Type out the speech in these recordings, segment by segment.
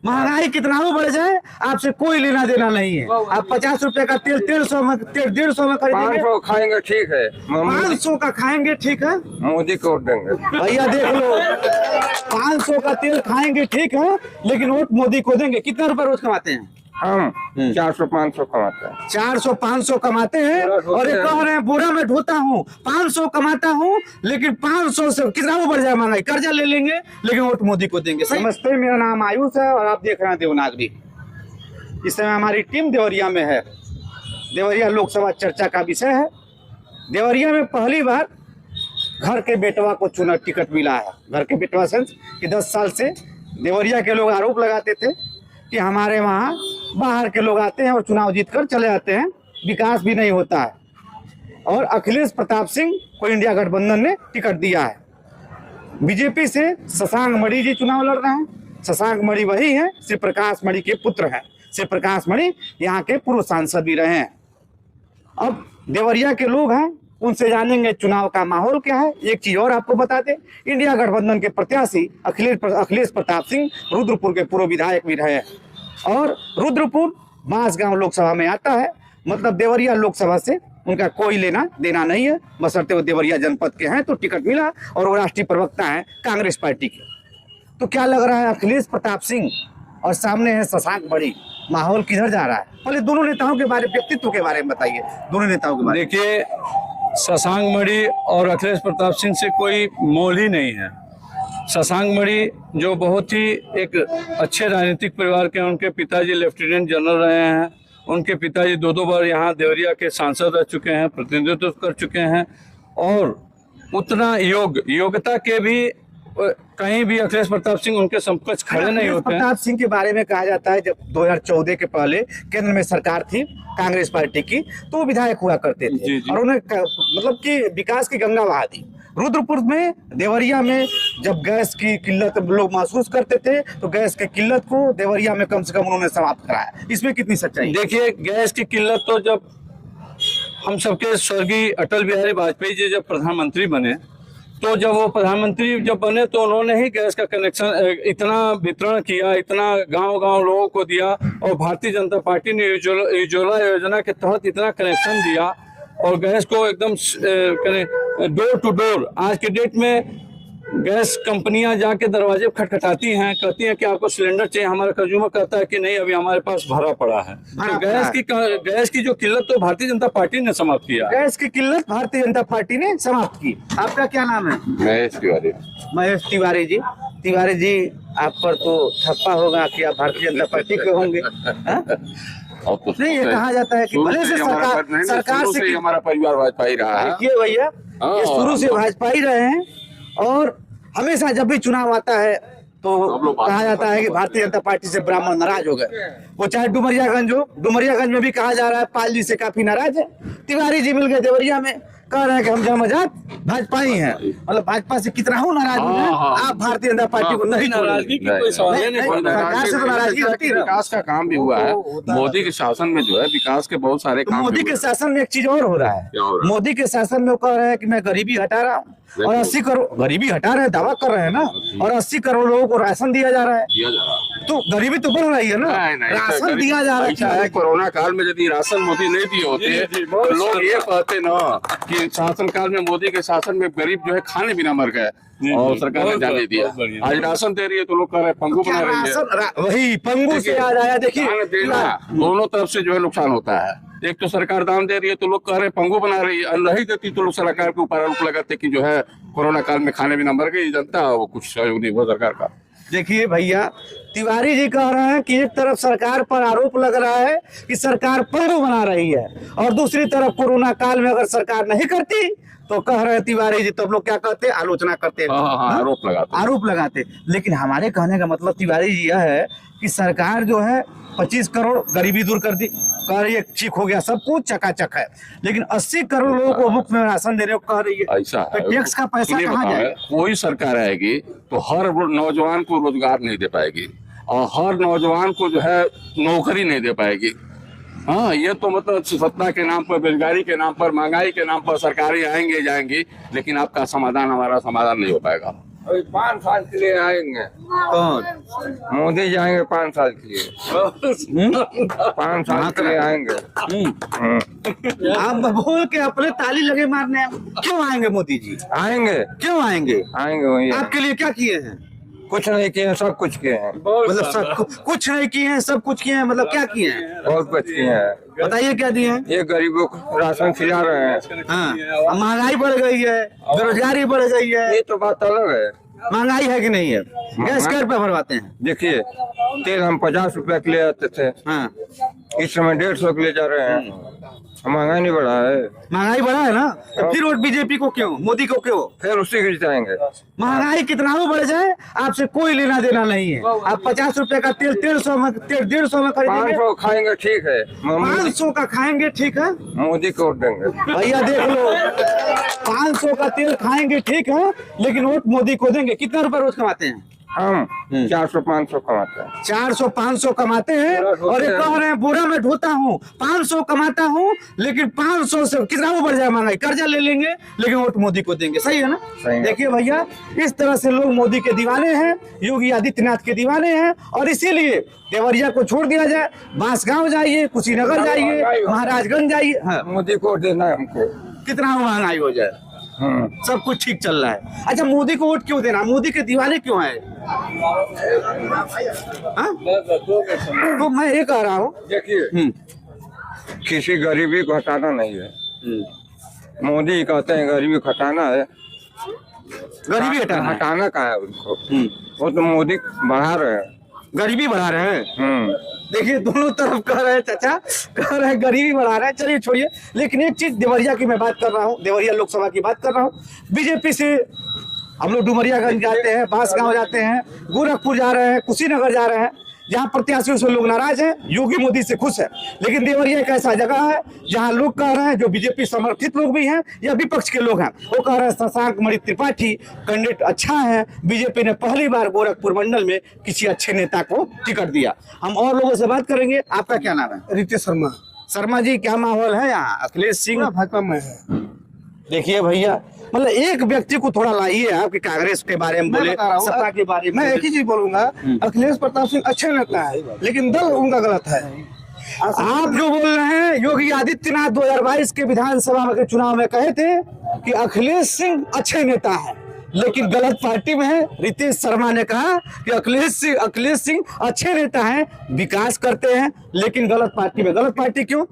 महंगाई कितना हो बढ़ जाए आपसे कोई लेना देना नहीं है। आप 50 रुपए का तेल 150 में 150 में खरीदेंगे, 500 खाएंगे ठीक है, 500 का खाएंगे ठीक है, मोदी को वोट देंगे। भैया देख लो, 500 का तेल खाएंगे ठीक है, लेकिन वोट मोदी को देंगे। कितना रुपए रोज कमाते हैं हम 400-500 कमाते हैं। 400-500 कमाते हैं और ये कह रहे हैं बोरा में ढोता हूँ, 500 कमाता हूँ, लेकिन 500 से कितना वो बढ़ जाए महंगाई, कर्जा ले लेंगे लेकिन वोट मोदी को देंगे। नमस्ते, मेरा नाम आयुष है और आप देख रहे हैं देवनागरी। इस समय हमारी टीम देवरिया में है। देवरिया लोकसभा चर्चा का विषय है। देवरिया में पहली बार घर के बेटवा को चुना टिकट मिला है। घर के बेटवा सेंस कि 10 साल से देवरिया के लोग आरोप लगाते थे कि हमारे वहाँ बाहर के लोग आते हैं और चुनाव जीतकर चले जाते हैं, विकास भी नहीं होता है। और अखिलेश प्रताप सिंह को इंडिया गठबंधन ने टिकट दिया है। बीजेपी से शशांक मणि जी चुनाव लड़ रहे हैं। शशांक मणि वही हैं, श्री प्रकाश मणि के पुत्र हैं। श्री प्रकाश मणि यहाँ के पूर्व सांसद भी रहे हैं। अब देवरिया के लोग हैं, उनसे जानेंगे चुनाव का माहौल क्या है। एक चीज और आपको बता दें, इंडिया गठबंधन के प्रत्याशी अखिलेश प्रताप सिंह रुद्रपुर के पूर्व विधायक भी रहे हैं और रुद्रपुर बांसगांव लोकसभा में आता है। मतलब देवरिया लोकसभा से उनका कोई लेना देना नहीं है, बशर्ते वो देवरिया जनपद के हैं तो टिकट मिला और वो राष्ट्रीय प्रवक्ता हैं कांग्रेस पार्टी के। तो क्या लग रहा है, अखिलेश प्रताप सिंह और सामने है शशांक मणि, माहौल किधर जा रहा है? पहले दोनों नेताओं के बारे, व्यक्तित्व के बारे में बताइए, दोनों नेताओं के बारे में। देखिए, शशांक मणि और अखिलेश प्रताप सिंह से कोई मोल ही नहीं है। शशांक मणि जो बहुत ही एक अच्छे राजनीतिक परिवार के, उनके पिताजी लेफ्टिनेंट जनरल रहे हैं, उनके पिताजी 2 बार यहाँ देवरिया के सांसद रह चुके हैं, प्रतिनिधित्व कर चुके हैं और उतना योग्यता के भी कहीं भी अखिलेश प्रताप सिंह उनके समकक्ष खड़े नहीं होते हैं। प्रताप सिंह के बारे में कहा जाता है जब 2014 के पहले केंद्र में सरकार थी कांग्रेस पार्टी की, तो विधायक हुआ करते थे जी। और उन्हें मतलब कि विकास की गंगा बहा दी। रुद्रपुर में, देवरिया में जब गैस की किल्लत लोग महसूस करते थे तो गैस की किल्लत को देवरिया में कम से कम उन्होंने समाप्त कराया। इसमें कितनी सच्चाई? देखिए, गैस की किल्लत तो जब हम सबके स्वर्गीय अटल बिहारी वाजपेयी जी जब प्रधानमंत्री बने, तो जब वो प्रधानमंत्री जब बने तो उन्होंने ही गैस का कनेक्शन इतना वितरण किया, इतना गांव-गांव लोगों को दिया और भारतीय जनता पार्टी ने उज्ज्वला योजना के तहत इतना कनेक्शन दिया और गैस को एकदम डोर टू डोर। आज के डेट में गैस कंपनियां जाके दरवाजे खटखटाती हैं, कहती हैं कि आपको सिलेंडर चाहिए, हमारा कंज्यूमर कहता है कि नहीं अभी हमारे पास भरा पड़ा है। तो गैस की जो किल्लत तो भारतीय जनता पार्टी ने समाप्त किया। गैस की किल्लत भारतीय जनता पार्टी ने समाप्त की। आपका क्या नाम है? महेश तिवारी। महेश तिवारी जी। तिवारी जी, आप पर तो ठप्पा होगा कि आप भारतीय जनता पार्टी के होंगे। नहीं, ये कहा जाता है कि भले से सरकार से हमारा परिवार भाजपा ही रहा है। देखिए भैया, ये शुरू से भाजपा ही रहे हैं और हमेशा जब भी चुनाव आता है तो कहा जाता है कि भारतीय जनता पार्टी से ब्राह्मण नाराज हो गए। वो चाहे डुमरियागंज हो, डुमरियागंज में भी कहा जा रहा है पाल जी से काफी नाराज है। तिवारी जी मिल गए देवरिया में, कह रहे हैं कि हम जन्मजात भाजपा ही हैं। मतलब भाजपा से कितना हो नाराज हो जाए, आप भारतीय जनता पार्टी को नहीं नाराजगी की कोई सवाल नहीं। सरकार से तो नाराजगी होती है। विकास का काम भी हुआ है मोदी के शासन में, जो है विकास के बहुत सारे काम। मोदी के शासन में एक चीज और हो रहा है। मोदी के शासन में वो कह रहे हैं कि मैं गरीबी हटा रहा हूँ और 80 करोड़ गरीबी हटा रहे हैं, दावा कर रहे हैं ना, और 80 करोड़ लोगों को राशन दिया जा रहा है। तो गरीबी तो बढ़ रही है ना, राशन दिया जा रहा है। कोरोना काल में यदि राशन मोदी नहीं दिए होते तो लोग ये कहते ना कि शासन काल में मोदी के शासन में गरीब जो है खाने बिना मर गए और सरकार ने जाने दिया। आज राशन दे रही है तो लोग कह रहे हैं पंगु बना रही है। वही पंगु से याद आया। देखिए, दोनों तरफ से जो है नुकसान होता है। एक तो सरकार दान दे रही है तो लोग कह रहे हैं पंगु बना रही है, नहीं देती तो लोग सरकार के ऊपर आरोप लगाते कि जो है कोरोना काल में खाने बिना मर गई जनता, वो कुछ सहयोग नहीं हुआ सरकार का। देखिए भैया, तिवारी जी कह रहे हैं कि एक तरफ सरकार पर आरोप लग रहा है कि सरकार पंगु बना रही है और दूसरी तरफ कोरोना काल में अगर सरकार नहीं करती तो कह रहे हैं तिवारी जी, तो लोग क्या कहते हैं, आलोचना करते हैं, आरोप लगाते। लेकिन हमारे कहने का मतलब तिवारी जी यह है कि सरकार जो है 25 करोड़ गरीबी दूर कर दी, कह रही है ठीक हो गया, सब कुछ चकाचक है, लेकिन 80 करोड़ लोगों को मुफ्त में राशन देने को कह रही है। ऐसा है, तो टैक्स का पैसा कहाँ जाएगा? कोई सरकार आएगी तो हर नौजवान को रोजगार नहीं दे पाएगी और हर नौजवान को जो है नौकरी नहीं दे पाएगी। हाँ, ये तो मतलब सत्ता के नाम पर, बेरोजगारी के नाम पर, महंगाई के नाम पर सरकारें आएंगे जाएंगी, लेकिन आपका समाधान, हमारा समाधान नहीं हो पाएगा। अभी 5 साल के लिए आएंगे। कौन? मोदी जाएंगे 5 साल के लिए। 5 साल के लिए आएंगे। आप बोल के अपने ताली लगे मारने क्यों आएंगे मोदी जी? आएंगे क्यों आएंगे? आएंगे वही। आपके लिए क्या किए हैं? कुछ नहीं किए, सब कुछ किए हैं। मतलब सब कुछ नहीं किए हैं, सब कुछ किए हैं, मतलब क्या किए हैं? बहुत कुछ किए हैं। बताइए क्या दिए हैं? ये गरीबों को राशन खिला रहे हैं। हाँ, अब महंगाई बढ़ गई है, बेरोजगारी बढ़ गई है। ये तो बात अलग है। महंगाई है कि नहीं है? गैस क्या रुपये भरवाते हैं? देखिए, तेल हम 50 रुपए के ले आते थे, हाँ, इस समय 150 के ले जा रहे हैं। महंगाई नहीं बढ़ा है। महंगाई बढ़ा है ना, तो फिर वोट बीजेपी को क्यों, मोदी को क्यों? फिर उसी के जाएंगे। महंगाई कितना हो बढ़ जाए, आपसे कोई लेना देना नहीं है। आप 50 रुपए का तेल 150 में 150 खरीदेंगे, 500 खाएंगे ठीक है, 500 का खाएंगे ठीक है। मोदी को वोट देंगे। भैया देख लो, 500 का तेल खाएंगे ठीक है, लेकिन वोट मोदी को देंगे। कितना रुपए रोज कमाते हैं? हम 400-500 कमाते हैं। 400-500 कमाते हैं और ये कह रहे हैं बुरा मैं ढोता हूँ, 500 कमाता हूँ, लेकिन 500 से कितना वो बढ़ जाए महंगाई, कर्जा ले लेंगे लेकिन वोट मोदी को देंगे। सही है ना? सही है। देखिए भैया, इस तरह से लोग मोदी के दीवाने हैं, योगी आदित्यनाथ के दीवाने हैं, और इसीलिए देवरिया को छोड़ दिया जाए, बांसगांव जाइए, कुशीनगर जाइए, महाराजगंज जाइए। हाँ, मोदी को वोट देना है हमको। कितना महंगाई हो जाए, सब कुछ ठीक चल रहा है। अच्छा, मोदी को वोट क्यों देना? मोदी के दीवाने क्यों है? तो मैं ये कह रहा हूँ, देखिए, किसी गरीबी को हटाना नहीं है। मोदी कहते हैं गरीबी को हटाना है। गरीबी हटाना, हटाना का है उनको। वो तो मोदी बढ़ा रहे हैं। गरीबी बढ़ा रहे हैं। देखिए, दोनों तरफ कह रहे हैं, चाचा कह रहे हैं गरीबी बढ़ा रहे हैं। चलिए छोड़िए, लेकिन एक चीज देवरिया की मैं बात कर रहा हूँ, देवरिया लोकसभा की बात कर रहा हूँ। बीजेपी से हम लोग डुमरियागंज जाते हैं, बांसगांव जाते हैं, गोरखपुर जा रहे हैं, कुशीनगर जा रहे हैं, जहाँ प्रत्याशियों से लोग नाराज हैं, योगी मोदी से खुश है। लेकिन देवरिया एक ऐसा जगह है जहाँ लोग कह रहे हैं, जो बीजेपी समर्थित लोग भी हैं या विपक्ष के लोग हैं, वो कह रहे हैं शशांक मणि त्रिपाठी कैंडिडेट अच्छा है। बीजेपी ने पहली बार गोरखपुर मंडल में किसी अच्छे नेता को टिकट दिया। हम और लोगों से बात करेंगे। आपका क्या नाम है? रितेश शर्मा। शर्मा जी, क्या माहौल है यहाँ? अखिलेश सिंह भाजपा में है। देखिए भैया, मतलब एक व्यक्ति को थोड़ा लाइए आपके कांग्रेस के बारे में बोले, सपा के बारे में। मैं एक ही चीज बोलूंगा, अखिलेश प्रताप सिंह अच्छे नेता है, लेकिन दल उनका गलत है। आप जो बोल रहे हैं, योगी आदित्यनाथ 2022 के विधानसभा के चुनाव में कहे थे कि अखिलेश सिंह अच्छे नेता है, लेकिन गलत पार्टी में है। रितेश शर्मा ने कहा कि अखिलेश सिंह अच्छे नेता है, विकास करते हैं, लेकिन गलत पार्टी में। गलत पार्टी क्यों?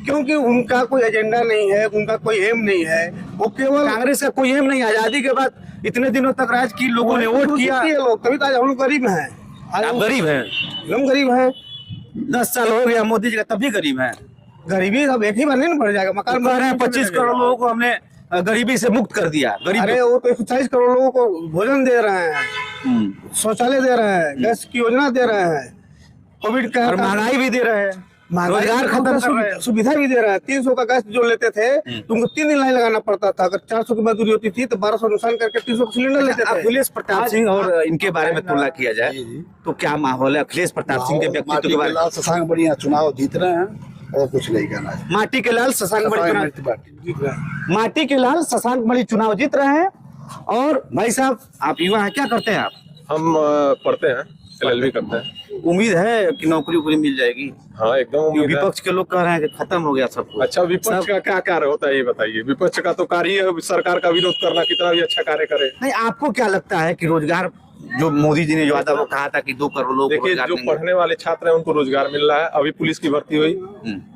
क्योंकि उनका कोई एजेंडा नहीं है, उनका कोई एम नहीं है। वो केवल कांग्रेस का कोई एम नहीं। आजादी के बाद इतने दिनों तक राज की, लोगों ने वोट किया, लोग, तभी तो आज हम लोग गरीब हैं। आप गरीब हैं, हम गरीब हैं। 10 साल हो गया मोदी जी का, तब भी गरीब हैं। गरीबी अब एक ही बार नहीं ना बढ़ जाएगा। मकान कह रहे हैं 25 करोड़ लोगों को हमने गरीबी से मुक्त कर दिया। अरे वो तो 140 करोड़ लोगों को भोजन दे रहे हैं, शौचालय दे रहे हैं, गैस की योजना दे रहे हैं, कोविड का और महंगाई भी दे रहे हैं, रोजगार खत्म कर रहे हैं, सुविधा भी दे रहा है। 300 का गैस जो लेते थे, तुमको 3 दिन लाइन लगाना पड़ता था। अगर 400 की मजदूरी होती थी तो 1200 नुकसान करके 300 सिलेंडर लेते थे। अखिलेश प्रताप सिंह और इनके बारे में तुलना किया जाए तो क्या माहौल है? अखिलेश प्रताप सिंह के व्यक्तित्व के बारे में। शशांक बढ़िया चुनाव जीत रहे हैं और कुछ नहीं कहना है। माटी के लाल शशांक मणि माटी के लाल शशांक मणि चुनाव जीत रहे हैं। और भाई साहब, आप युवा हैं, क्या करते हैं आप? हम पढ़ते हैं, LLB करते हैं। उम्मीद है कि नौकरी वोकरी मिल जाएगी? हाँ, एकदम उम्मीद है। विपक्ष के लोग कह रहे हैं कि खत्म हो गया सब कुछ। अच्छा, विपक्ष का क्या कार्य होता है ये बताइए? विपक्ष का तो कार्य है सरकार का विरोध करना, कितना भी अच्छा कार्य करे। नहीं, आपको क्या लगता है कि रोजगार जो मोदी जी ने जो वादा वो कहा था कि 2 करोड़ लोग देखिए, जो पढ़ने वाले छात्र हैं उनको रोजगार मिल रहा है। अभी पुलिस की भर्ती हुई,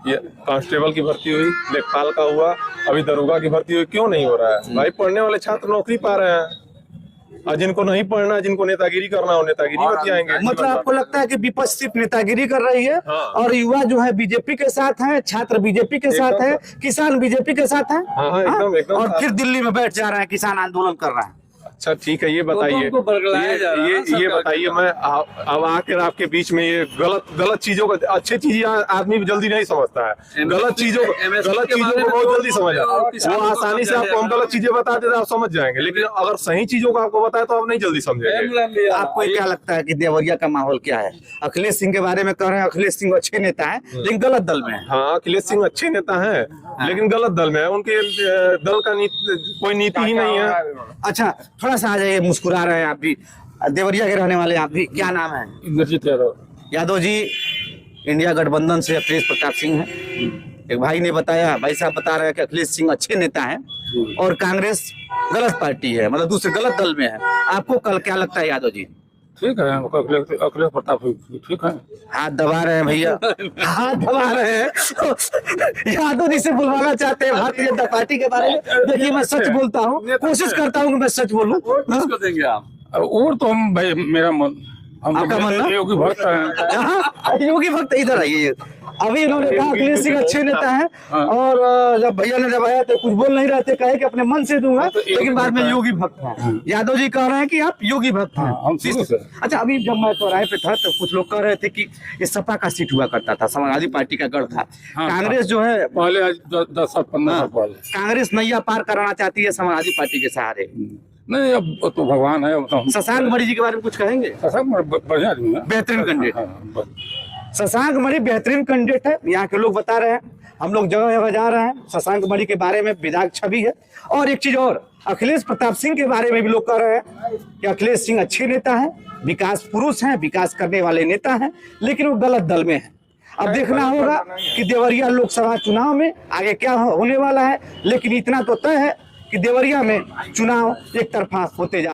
ये कांस्टेबल की भर्ती हुई, लेखपाल का हुआ, अभी दरोगा की भर्ती हुई। क्यों नहीं हो रहा है भाई? पढ़ने वाले छात्र नौकरी पा रहे हैं, और जिनको नहीं पढ़ना, जिनको नेतागिरी करना हो नेतागिरी बतियाएंगे। मतलब आपको लगता है कि विपक्ष सिर्फ नेतागिरी कर रही है? हाँ। और युवा जो है बीजेपी के साथ है, छात्र बीजेपी के साथ है, किसान बीजेपी के साथ है। हाँ, एकदम। और फिर दिल्ली में बैठ जा रहा है, किसान आंदोलन कर रहा है। अच्छा ठीक है, ये बताइए, ये बताइए, मैं अब आकर आपके बीच में ये गलत चीजों को, अच्छी चीजें आदमी जल्दी नहीं समझता है, गलत चीजों को बहुत जल्दी समझ आता है। वो आसानी से आपको हम गलत चीजें बता देते आप समझ जाएंगे, लेकिन अगर सही चीजों को आपको बताए तो आप नहीं जल्दी समझेंगे। आपको क्या लगता है कि देवरिया का माहौल क्या है? अखिलेश सिंह के बारे में कह रहे हैं, अखिलेश सिंह अच्छे नेता है लेकिन गलत दल में है। हाँ, अखिलेश सिंह अच्छे नेता है लेकिन गलत दल में है। उनके दल का कोई नीति ही नहीं है। अच्छा, थोड़ा सा आ जाइए, मुस्कुरा रहे हैं आप भी, देवरिया के रहने वाले आप भी, क्या नाम है? इंद्रजीत यादव। यादव जी इंडिया गठबंधन से अखिलेश प्रताप सिंह है। एक भाई ने बताया, भाई साहब बता रहे हैं कि अखिलेश सिंह अच्छे नेता हैं और कांग्रेस गलत पार्टी है, मतलब दूसरे गलत दल में है। आपको कल क्या लगता है यादव जी? ठीक है, अखिलेश प्रताप ठीक है। हाथ दबा रहे हैं भैया, हाथ दबा रहे हैं। यादव जी से बुलवाना चाहते हैं भारतीय जनता पार्टी के बारे में। देखिए मैं सच बोलता हूँ, कोशिश करता हूँ कि मैं सच बोलूँ। किसको देंगे आप? और तो हम भाई मेरा मन आपका मन ना? योगी भक्त है। हाँ, योगी भक्त इधर आइए। अभी इन्होंने कहा अखिलेश सिंह अच्छे नेता हैं और जब भैया ने दबाया तो कुछ बोल नहीं रहे थे, कहे कि अपने मन से दूंगा, लेकिन बाद में योगी भक्त हैं। यादव जी कह रहे हैं कि आप योगी भक्त हैं। हम शुरू से। अच्छा, अभी जब मैं चौराहे पे था तो कुछ लोग कह रहे थे कि ये सपा का सीट हुआ करता था, समाजवादी पार्टी का गढ़ था। कांग्रेस जो है पहले आज 10 साल 15 साल पहले। कांग्रेस नैया पार कराना चाहती है समाजवादी पार्टी के सहारे। नहीं, अब तो भगवान है। अब तो हम शशांक मणि जी के बारे में कुछ कहेंगे? बढ़िया आदमी है, बेहतरीन कैंडिडेट। हाँ, शशांक मणि बेहतरीन कैंडिडेट है, यहाँ के लोग बता रहे हैं, हम लोग जगह जगह जा रहे हैं। शशांक मणि के बारे में विधायक छवि है। और एक चीज और, अखिलेश प्रताप सिंह के बारे में भी लोग कह रहे हैं कि अखिलेश सिंह अच्छे नेता हैं, विकास पुरुष हैं, विकास करने वाले नेता हैं, लेकिन वो गलत दल में है। अब देखना होगा कि देवरिया लोकसभा चुनाव में आगे क्या होने वाला है, लेकिन इतना तो तय है कि देवरिया में चुनाव एक तरफा होते जा